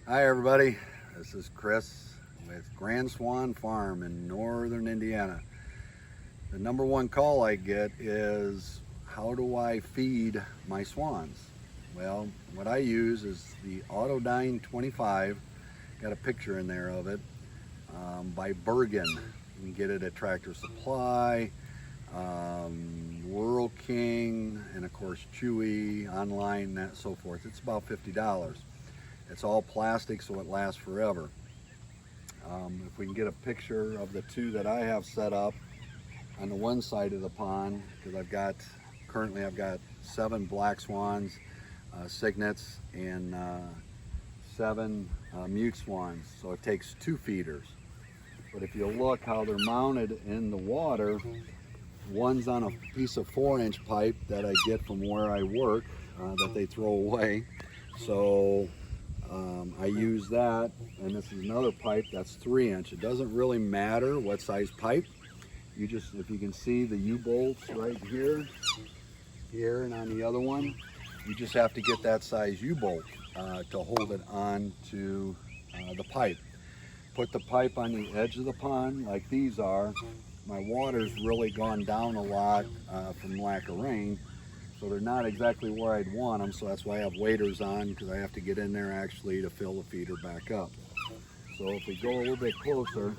Hi everybody, this is Chris with Grand Swan Farm in northern Indiana. The number one call I get is, how do I feed my swans? Well, what I use is the Autodyne 25, got a picture in there of it, by Bergen. You can get it at Tractor Supply, Rural King, and of course Chewy, online, and so forth. It's about $50. It's all plastic, so it lasts forever. If we can get a picture of the two that I have set up on the one side of the pond, because currently I've got 7 black swans, cygnets, and 7 mute swans. So it takes 2 feeders. But if you look how they're mounted in the water, one's on a piece of 4-inch pipe that I get from where I work that they throw away. So I use that, and this is another pipe that's 3-inch. It doesn't really matter what size pipe. You just, if you can see the U-bolts right here, and on the other one, you just have to get that size U-bolt to hold it on to the pipe. Put the pipe on the edge of the pond like these are. My water's really gone down a lot from lack of rain. So they're not exactly where I'd want them, so that's why I have waders on, because I have to get in there actually to fill the feeder back up. So if we go a little bit closer,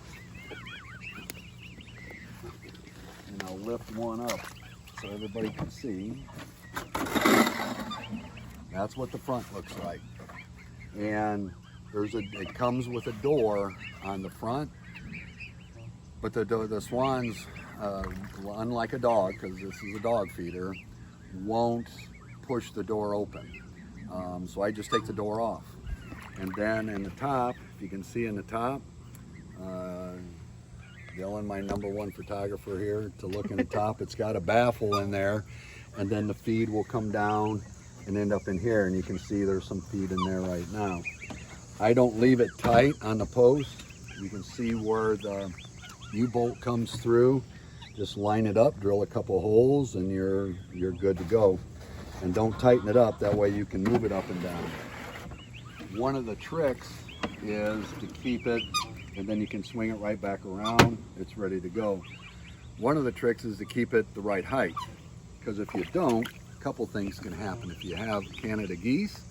and I'll lift one up so everybody can see. That's what the front looks like. And it comes with a door on the front, but the swans, unlike a dog, because this is a dog feeder, won't push the door open. So I just take the door off. And then in the top, if you can see in the top, Dylan, my #1 photographer here, to look in the top, it's got a baffle in there, and then the feed will come down and end up in here, and you can see there's some feed in there right now. I don't leave it tight on the post. You can see where the U-bolt comes through. Just line it up, drill a couple holes, and you're good to go. And don't tighten it up, that way you can move it up and down. One of the tricks is to keep it, and then you can swing it right back around, it's ready to go. One of the tricks is to keep it the right height, because if you don't, a couple things can happen. If you have Canada geese,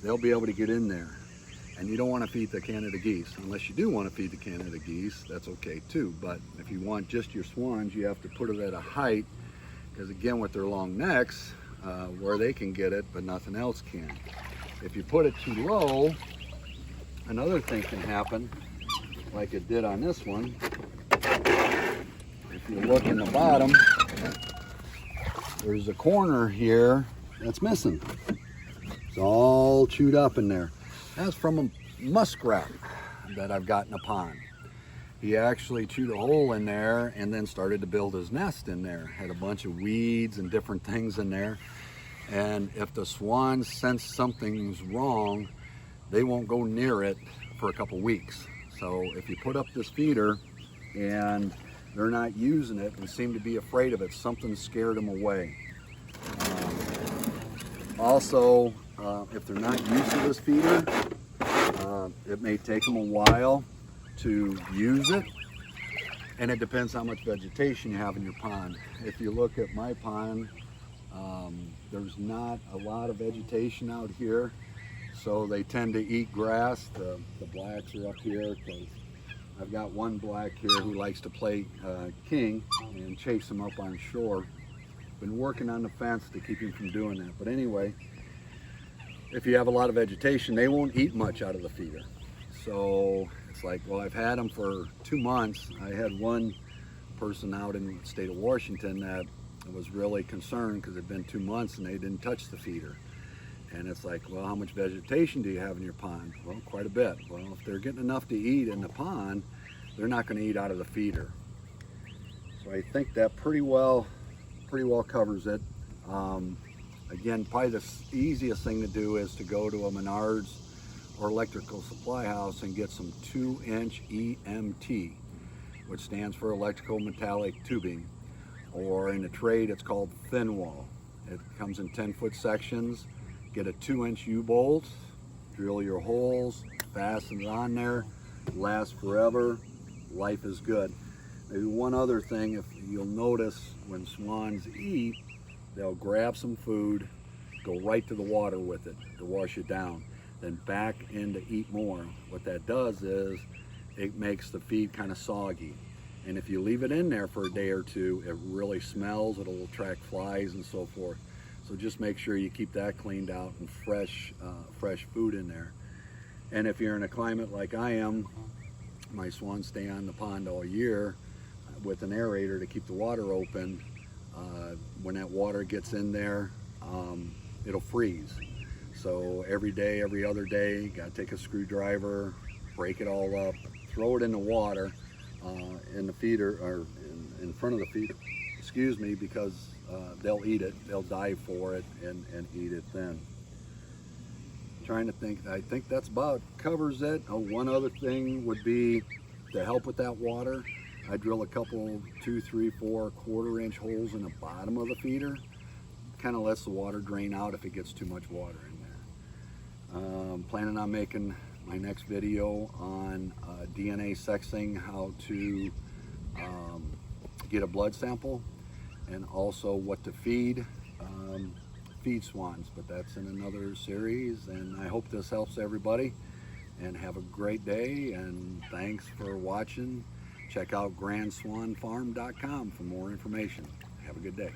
they'll be able to get in there. And you don't want to feed the Canada geese. Unless you do want to feed the Canada geese, that's okay too. But if you want just your swans, you have to put it at a height, because again, with their long necks, where they can get it, but nothing else can. If you put it too low, another thing can happen, like it did on this one. If you look in the bottom, there's a corner here that's missing. It's all chewed up in there. That's from a muskrat that I've got in a pond. He actually chewed a hole in there and then started to build his nest in there. Had a bunch of weeds and different things in there. And if the swans sense something's wrong, they won't go near it for a couple weeks. So if you put up this feeder and they're not using it and seem to be afraid of it, something scared them away. Also, if they're not used to this feeder, it may take them a while to use it, and it depends how much vegetation you have in your pond. If you look at my pond, there's not a lot of vegetation out here, so they tend to eat grass. The blacks are up here, because I've got one black here who likes to play king and chase them up on shore. Been working on the fence to keep him from doing that. But anyway, if you have a lot of vegetation, they won't eat much out of the feeder. So it's like, well, I've had them for 2 months. I had one person out in the state of Washington that was really concerned because it'd been 2 months and they didn't touch the feeder. And it's like, well, how much vegetation do you have in your pond? Well, quite a bit. Well, if they're getting enough to eat in the pond, they're not going to eat out of the feeder. So I think that pretty well covers it. Again, probably the easiest thing to do is to go to a Menards or electrical supply house and get some 2-inch EMT, which stands for electrical metallic tubing, or in a trade it's called thin wall. It comes in 10-foot sections. Get a 2-inch U-bolt drill your holes, fasten it on there, lasts forever, life is good. Maybe one other thing, if you'll notice when swans eat, they'll grab some food, go right to the water with it to wash it down, then back in to eat more. What that does is it makes the feed kind of soggy. And if you leave it in there for a day or two, it really smells, it'll attract flies and so forth. So just make sure you keep that cleaned out and fresh food in there. And if you're in a climate like I am, my swans stay on the pond all year with an aerator to keep the water open. When that water gets in there, it'll freeze. So every day, every other day, you gotta take a screwdriver, break it all up, throw it in the water in the feeder, or in front of the feeder, excuse me, because they'll eat it, they'll dive for it and eat it then. Trying to think, I think that's about covers it. Oh, one other thing would be to help with that water. I drill a couple 2, 3, 4 1/4-inch holes in the bottom of the feeder. Kind of lets the water drain out if it gets too much water in there. Planning on making my next video on DNA sexing, how to get a blood sample, and also what to feed swans, but that's in another series. And I hope this helps everybody, and have a great day, and thanks for watching. Check out grandswanfarm.com for more information. Have a good day.